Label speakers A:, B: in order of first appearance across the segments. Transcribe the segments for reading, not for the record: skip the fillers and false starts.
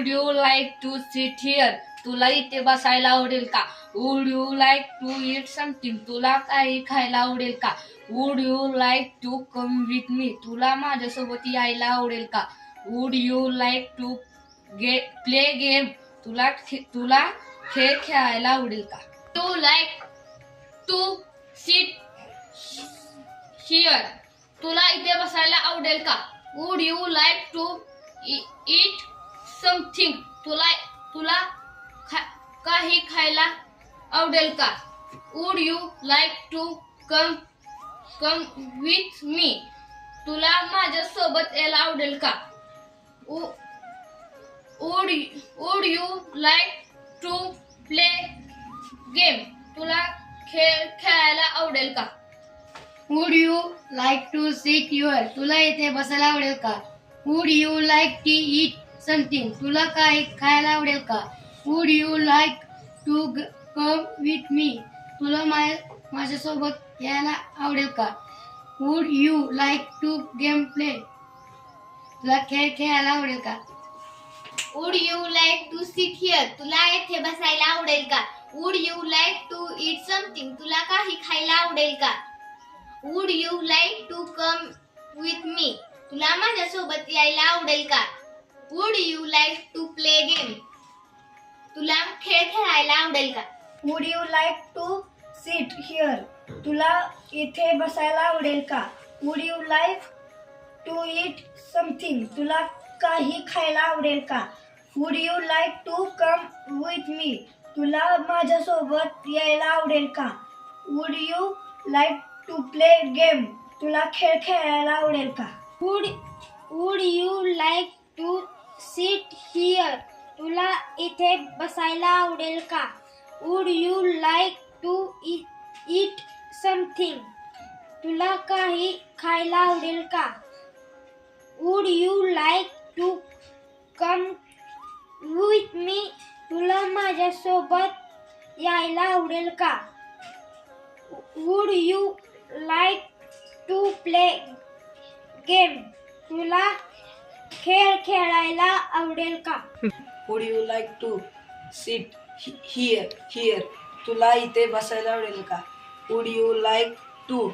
A: Would you like to sit here? तुला इथे बसायला आवडेल का? Would you like to eat something? तुला काही खायला आवडेल का? Would you like to come with me? तुला माझ्यासोबत यायला आवडेल का? Would you like to play game? तुला खेळ खेळायला आवडेल का? To like to sit here? तुला इथे बसायला आवडेल का? Would you like to eat something? तुला काही खायला आवडेल का? Would you like to come with me? तुला माझ्यासोबत यायला आवडेल का? Would you like to play game? तुला खेळ खेळायला आवडेल का?
B: Would you like to sit here? तुला इथे बसायला आवडेल का? Would you like to eat something? तुला काही खायला आवडेल का? Would you like to come with me? तुला माझ्यासोबत यायला आवडेल का? Would you like to game play? तुला खेळ खेळायला आवडेल का?
C: Would you like to sit here? तुला इथे बसायला आवडेल का? Would you like to eat something? तुला काही खायला आवडेल का? Would you like to come with me? तुला माझ्यासोबत यायला आवडेल का? Would you like to play game? तुला खेळ खेळायला आवडेल का?
B: Would you like to sit here? तुला इथे बसायला आवडेल का? Would you like to eat something? तुला काही खायला आवडेल का? Would you like to come with me? तुला माझ्यासोबत यायला आवडेल का? Would you like to play game? तुला खेळ खेळायला आवडेल का?
C: Would you like to sit here? तुला इथे बसायला आवडेल का? Would you like to eat something? तुला काही खायला आवडेल का? Would you like to come with me? तुला माझ्यासोबत यायला आवडेल का? Would you like to play game? तुला खेळ खेळायला आवडेल का?
D: Would you like to sit here? तुला इथे बसायला आवडेल का? Would you like to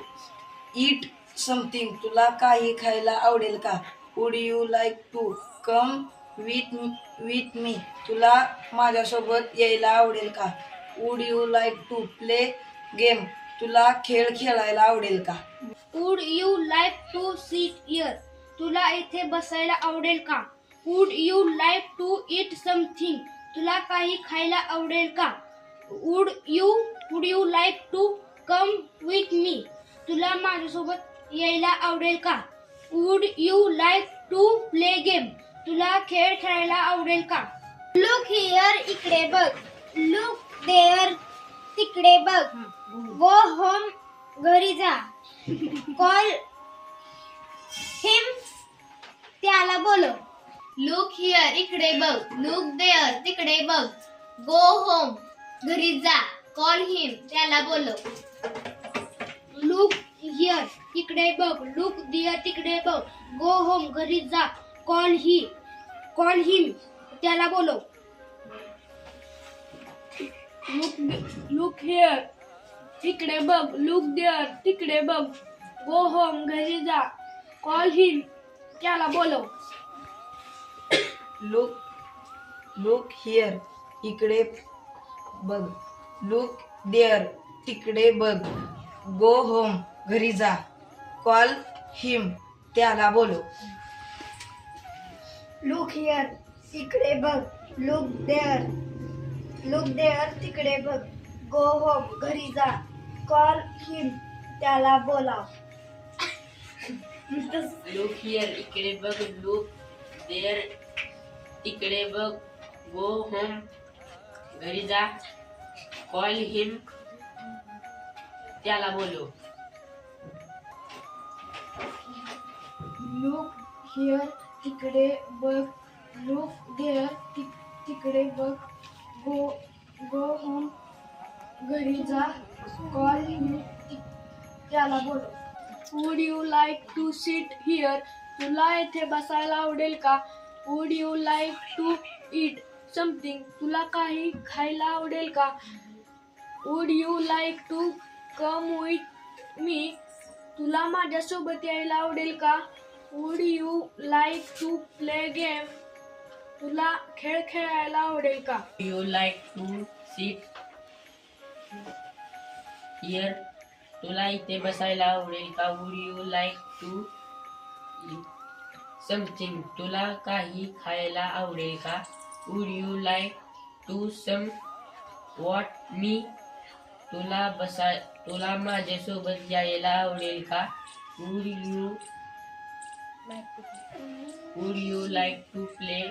D: eat something? तुला काही खायला आवडेल का? Would you like to come with me? तुला माझ्यासोबत यायला आवडेल का? Would you like to play game? तुला खेळ खेळायला आवडेल का?
C: Would you like to sit here? तुला इथे बसायला आवडेल का? Would you like to eat something? तुला काही खायला आवडेल का? Would you like to come with me? तुला माझ्यासोबत यायला आवडेल का? Would you like to play game? तुला खेळ खेळायला आवडेल का? लुक हिअर, इकडे बघ. लुक देअर, तिकडे बघ. गो होम, घरी जा. कॉल हिम, त्याला बोलव. लुक हिअर, इकडे बघ. लुक देअर, तिकडे बघ. गो होम, घरी जा. कॉल हिम, त्याला बोलव. लुक हिअर, इकडे बघ. लुक देअर, तिकडे बघ. गो होम, घरी जा. कॉल हिम, त्याला बोलव.
A: लुक हिअर, इकडे बघ. लुक देअर, तिकडे बघ. गो होम, घरी जा. कॉल हिम, त्याला बोलव.
D: लुक हिअर, इकडे बघ. लुक देअर, तिकडे बघ. गो होम, घरी जा. कॉल हिम, त्याला बोलव.
B: लुक हिअर, इकडे बघ. लुक देअर, तिकडे बघ. गो होम, घरी जा. कॉल हिम, त्याला बोलाव.
A: लुक हिअर, इकडे बघ. लुक देअर, तिकडे बघ. गो होम, घरी जा. कॉल हिम, त्याला बोलव.
B: लुक हिअर, इकडे बघ. लुक देअर, तिकडे बघ. गो होम, घरी जा. कॉल हिम, त्याला बोलव.
A: Would you like to sit here? तुला इथे बसायला आवडेल का? Would you like to
C: eat something? तुला काही खायला आवडेल का? Would you like to come with me? तुला माझ्यासोबत यायला आवडेल का? Would you like to play game? तुला खेळ खेळायला आवडेल का?
E: You like to sit here? तुला इथे बसायला आवडेल का? Would you like to eat something? तुला काही खायला आवडेल का? Would you like to some what me? तुला माझ्यासोबत यायला आवडेल का? Would you like to play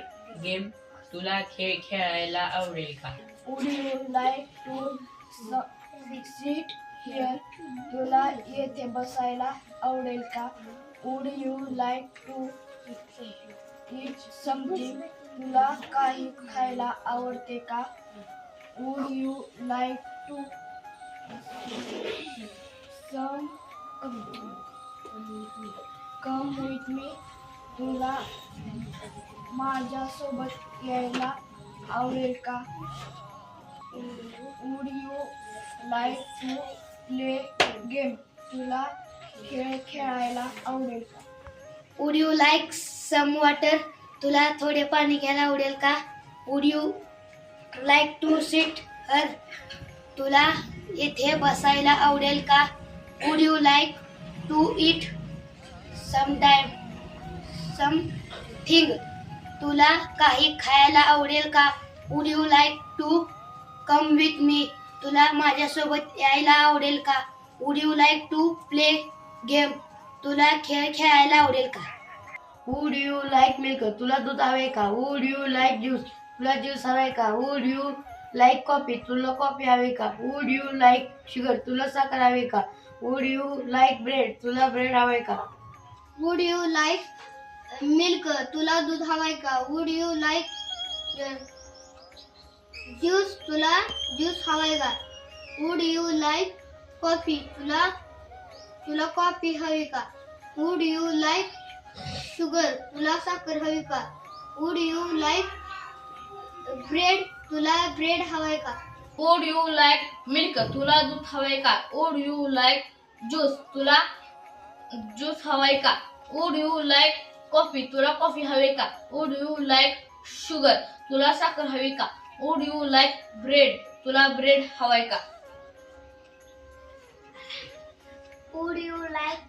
E: game? तुला खेळ खेळायला आवडेल का?
B: Would you like to sit here? तुला येथे बसायला आवडेल का? Would you like to eat something? तुला काही खायला आवडते का? Would you like to come with me? तुला माझ्यासोबत यायला आवडेल का? Would you like to play game? तुला खेळ खेळायला आवडेल का?
C: Would you like some water? तुला थोडे पाणी घ्यायला आवडेल का? Would you like to sit here? तुला येथे बसायला आवडेल का? Would you like to eat something? तुला काही खायला आवडेल का? Would you like to come with me? तुला माझ्यासोबत यायला आवडेल का? Would you like to play game? तुला खेळ खेळायला आवडेल का?
B: Would you like milk? तुला दूध हवे का? Would you like juice? तुला ज्यूस हवे का? Would you like coffee? तुला कॉफी हवी का? Would you like sugar? तुला साखर हवी का? Would you like bread? तुला ब्रेड हवे का?
C: Would you like milk? तुला दूध हवाय का? Would you like juice? तुला ज्यूस हवाय का? Would you like coffee? तुला कॉफी हवी का? Would you like sugar? तुला साखर हवी का? Would you like bread? तुला ब्रेड हवाय का?
A: Would you like milk? तुला दूध हवंय का? Would you like juice? तुला ज्यूस हवाय का? Would you like coffee? तुला कॉफी हवी का? Would you like sugar? तुला साखर हवी का? Would you like bread? तुला ब्रेड हवाय का?
C: Would you like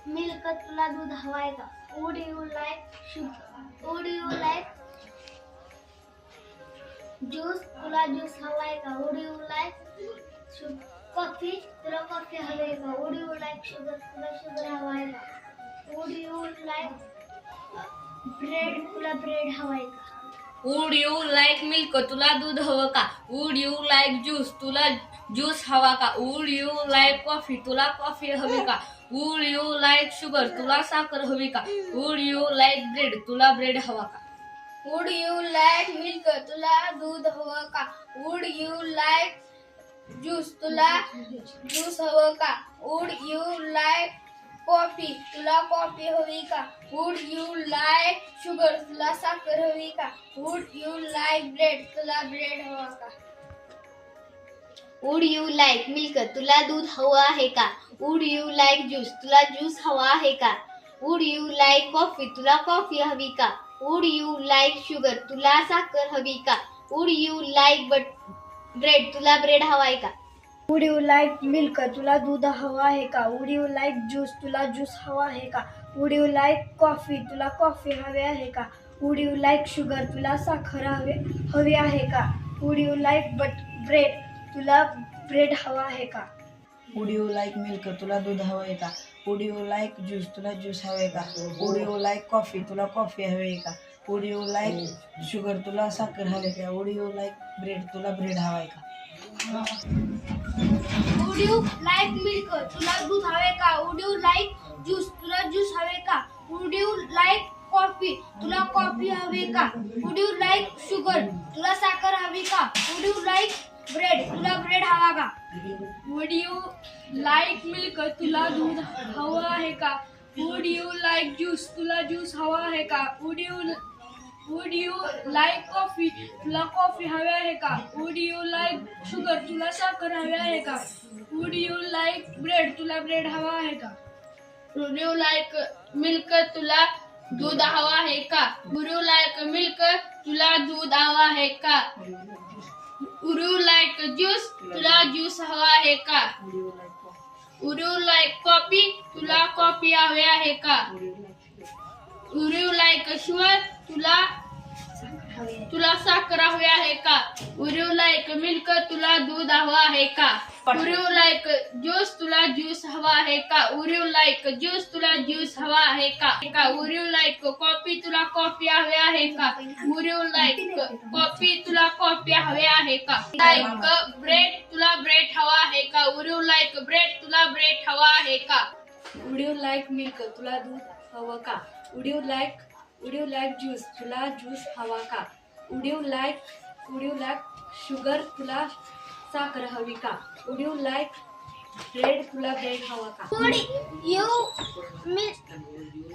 C: milk? तुला दूध हवाय का? Would you like sugar? Would you like juice? तुला ज्यूस हवाय का? Would you like coffee? तुला कॉफी हवाय का? Would you like sugar? तुला शुगर हवाय का? Would you like bread? तुला ब्रेड हवाय का?
A: Would you like milk? तुला दूध हवं का? Would you like juice? तुला ज्यूस हवा का? Would you like coffee? तुला कॉफी हवी का? Would you like sugar? तुला साखर हवी का? Would you like bread? तुला ब्रेड हवा का?
C: Would you like milk? तुला दूध हवं का? Would you like juice? तुला ज्यूस हवं का? Would you like coffee? तुला कॉफी हवी का? Would you like sugar? तुला साखर हवी का? Would you like bread? तुला ब्रेड हवा का? Would you like milk? तुला दूध हवं आहे का? Would you like juice? तुला ज्यूस हवा आहे का? Would you like coffee? तुला कॉफी हवी का? Would you like sugar? तुला साखर हवी का? Would you like bread? तुला ब्रेड हवाय का?
B: Would you like milk? तुला दूध हवा आहे का? Would you like juice? तुला ज्यूस हवा आहे का? Would you like coffee? तुला कॉफी हवे आहे का? Would you like sugar? तुला साखर हवी आहे का? Would you like bread? तुला ब्रेड हवा आहे का?
D: Would you like milk? तुला दूध हवंय का? Would you like juice? तुला ज्यूस हवंय का? Would you like coffee? तुला कॉफी हवी का? Would you like sugar? तुला साखर हवे का? Would you like bread? तुला ब्रेड हवाय का?
C: Would you like milk? तुला दूध हवे का? Would you like juice? तुला ज्यूस हवे का? Would you like coffee? तुला कॉफी हवी का? Would you like sugar? तुला साखर हवी का? Would you like bread? तुला ब्रेड हवा का? Would you like milk? तुला दूध हवं आहे का? Would you like juice? तुला ज्यूस हवा आहे का? Would you would you like coffee तुला कॉफी हवी आहे का? वुड यू लाईक शुगर तुला साखर हवी आहे का? वुड यू लाईक ब्रेड तुला ब्रेड हवा आहे का? वुड यू लाईक मिल्क तुला दूध हवा आहे का? वुड यू लाईक मिल्क तुला दूध हवा आहे का? वुड यू लाईक ज्यूस तुला ज्यूस हवा आहे का? वुड यू लाईक कॉफी तुला कॉफी हवी आहे का? वुड यू लाईक शुगर तुला साखर हवी आहे का? वुड यू लाईक मिल्क तुला दूध हवा आहे का? वुड यू लाईक ज्यूस तुला ज्यूस हवा आहे का? वुड यू लाईक ज्यूस तुला ज्यूस हवा आहे का? वुड यू लाईक कॉफी तुला कॉफी हवी आहे का? वुड यू लाईक कॉफी तुला कॉफी हवी आहे का? लाईक ब्रेड तुला ब्रेड हवा आहे का? वुड यू लाईक ब्रेड तुला ब्रेड हवा आहे का?
A: वुड यू लाईक मिल्क तुला दूध हवं का? वुड यू लाईक ज्यूस तुला ज्यूस हवा का? वुड यू लाईक शुगर तुला साखर हवी का? वुड यू लाईक ब्रेड तुला ब्रेड हवा का?
C: वुड यू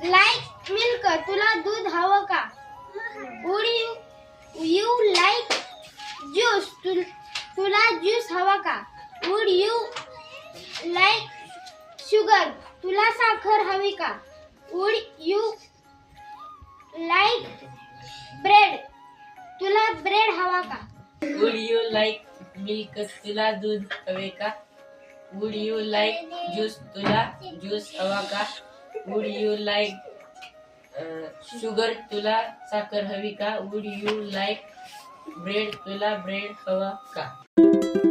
C: लाईक मिल्क तुला दूध हवं का? वुड यू लाईक ज्यूस तुला ज्यूस हवा का? वुड यू लाईक शुगर तुला साखर हवी का? वुड यू लाईक ब्रेड तुला ब्रेड हवा का?
E: वुड यू लाईक मिल्क तुला दूध हवे का? वुड यू लाईक ज्यूस तुला ज्यूस हवा का? वुड यू लाईक शुगर तुला साखर हवी का? वुड यू लाईक ब्रेड तुला ब्रेड हवा का?